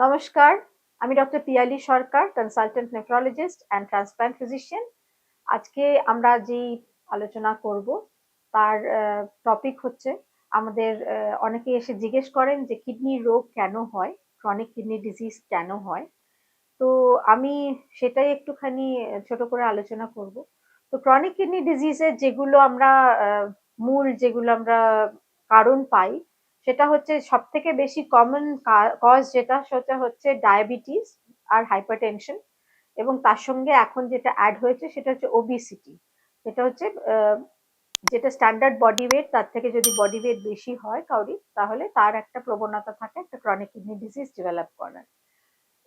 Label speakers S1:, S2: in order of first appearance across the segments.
S1: নমস্কার, আমি doctor Piyali Sarkar, consultant nephrologist and transplant physician. আজকে আমরা যেই আলোচনা করব তার টপিক হচ্ছে আমাদের অনেকে এসে জিজ্ঞেস করেন যে কিডনির রোগ কেন হয়, ক্রনিক কিডনি ডিজিজ কেন হয়। তো আমি সেটাই একটুখানি ছোট করে আলোচনা করব। তো ক্রনিক কিডনি ডিজিজের যেগুলো আমরা যেগুলো আমরা কারণ পাই, সেটা হচ্ছে সবথেকে বেশি কমন কজ সেটা হচ্ছে ডায়াবেটিস আর হাইপারটেনশন, এবং তার সঙ্গে এখন যেটা অ্যাড হয়েছে সেটা হচ্ছে ওবেসিটি। সেটা হচ্ছে যেটা স্ট্যান্ডার্ড বডি ওয়েট তার থেকে যদি বডি ওয়েট বেশি হয় কাউরির, তাহলে তার একটা প্রবণতা থাকে একটা ক্রনিক কিডনি ডিজিজ ডেভেলপ করার।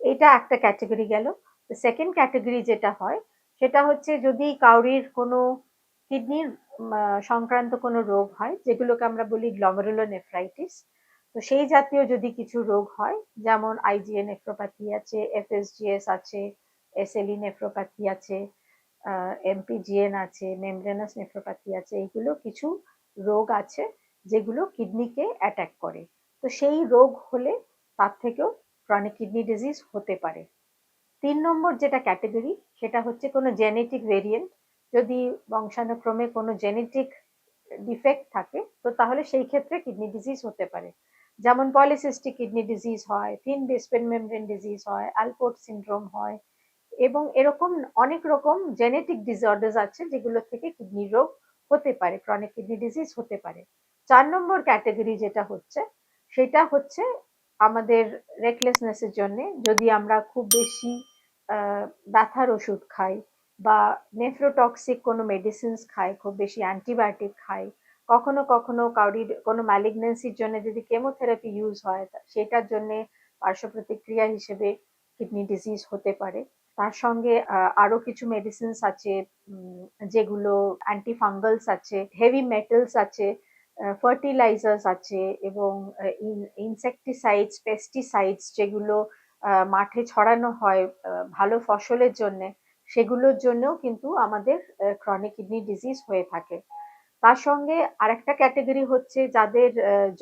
S1: এটা একটা ক্যাটেগরি গেল। সেকেন্ড ক্যাটেগরি যেটা হয় সেটা হচ্ছে যদি কাউরির কোনো কিডনির সংক্রান্ত কোনো রোগ হয়, যেগুলোকে আমরা বলি গ্লোমেরুলোনেফ্রাইটিস। তো সেই জাতীয় যদি কিছু রোগ হয়, যেমন আইজিএ নেফ্রোপ্যাথি আছে, এফএসজিএস আছে, এসএলই নেফ্রোপ্যাথি আছে, এমপিজিএন আছে, মেমব্রেনাস নেফ্রোপ্যাথি আছে, এইগুলো কিছু রোগ আছে যেগুলো কিডনিকে অ্যাটাক করে। তো সেই রোগ হলে তার থেকেও ক্রনিক কিডনি ডিজিজ হতে পারে। ৩ নম্বর যেটা ক্যাটেগরি সেটা হচ্ছে কোনো জেনেটিক ভেরিয়েন্ট। যদি বংশানুক্রমে কোনো জেনেটিক ডিফেক্ট থাকে, তো তাহলে সেই ক্ষেত্রে কিডনি ডিজিজ হতে পারে। যেমন পলিসিস্টিক কিডনি ডিজিজ হয়, থিন বেসমেন্ট মেমব্রেন ডিজিজ হয়, অ্যালপোর্ট সিনড্রোম হয়, এবং এরকম অনেক রকম জেনেটিক ডিসঅর্ডার্স আছে যেগুলো থেকে কিডনি রোগ হতে পারে, ক্রনিক কিডনি ডিজিজ হতে পারে। ৪ নম্বর ক্যাটেগরি যেটা হচ্ছে সেটা হচ্ছে আমাদের রেকলেসনেসের জন্য, যদি আমরা খুব বেশি ব্যথার ওষুধ খাই বা নেফ্রোটক্সিক কোনো মেডিসিনস খাই, খুব বেশি অ্যান্টিবায়োটিক খাই, কখনো কখনো কাউরির কোনো ম্যালিগনেন্সির জন্য যদি কেমোথেরাপি ইউজ হয়, সেটার জন্য পার্শ্ব প্রতিক্রিয়া হিসেবে কিডনি ডিজিজ হতে পারে। তার সঙ্গে আরো কিছু মেডিসিনস আছে, যেগুলো অ্যান্টিফাঙ্গালস আছে, হেভি মেটালস আছে, ফার্টিলাইজার্স আছে, এবং ইনসেকটিসাইডস, পেস্টিসাইডস যেগুলো মাঠে ছড়ানো হয় ভালো ফসলের জন্য, সেগুলোর জন্যও কিন্তু আমাদের ক্রনিক কিডনি ডিজিজ হয়ে থাকে। তার সঙ্গে আরেকটা ক্যাটেগরি হচ্ছে যাদের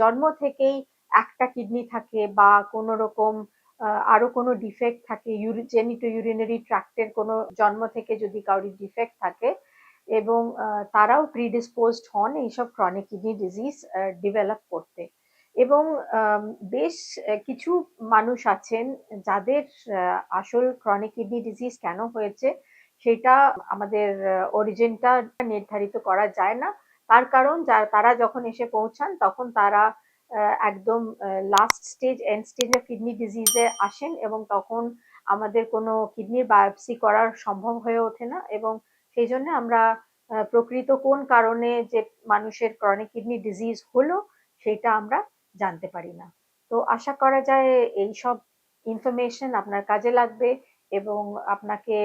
S1: জন্ম থেকেই একটা কিডনি থাকে বা কোনো রকম আরো কোনো ডিফেক্ট থাকে, জেনিটো ইউরিনারি ট্র্যাক্টের কোনো জন্ম থেকে যদি কারোর ডিফেক্ট থাকে, এবং তারাও প্রিডিসপোজড হন এইসব ক্রনিক কিডনি ডিজিজ ডেভেলপ করতে। এবং বেশ কিছু মানুষ আছেন যাদের আসল ক্রনিক কিডনি ডিজিজ কেন হয়েছে সেটা আমাদের অরিজিনটা নির্ধারিত করা যায় না। তার কারণ তারা যখন এসে পৌঁছান তখন তারা একদম last stage, end stage of kidney ডিজিজে আসেন, এবং তখন আমাদের কোনো কিডনির বায়োপসি করার সম্ভব হয়ে ওঠে না, এবং সেই জন্য আমরা প্রকৃত কোন কারণে যে মানুষের ক্রনিক কিডনি ডিজিজ হলো সেটা আমরা জানতে পারি না। তো আশা করা যায় এইসব ইনফরমেশন আপনার কাজে লাগবে এবং আপনাকে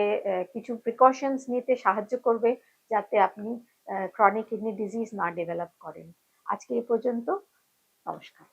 S1: কিছু প্রিকশনস নিতে সাহায্য করবে, যাতে আপনি ক্রনিক কিডনি ডিজিজ না ডেভেলপ করেন। আজকে এই পর্যন্ত। নমস্কার।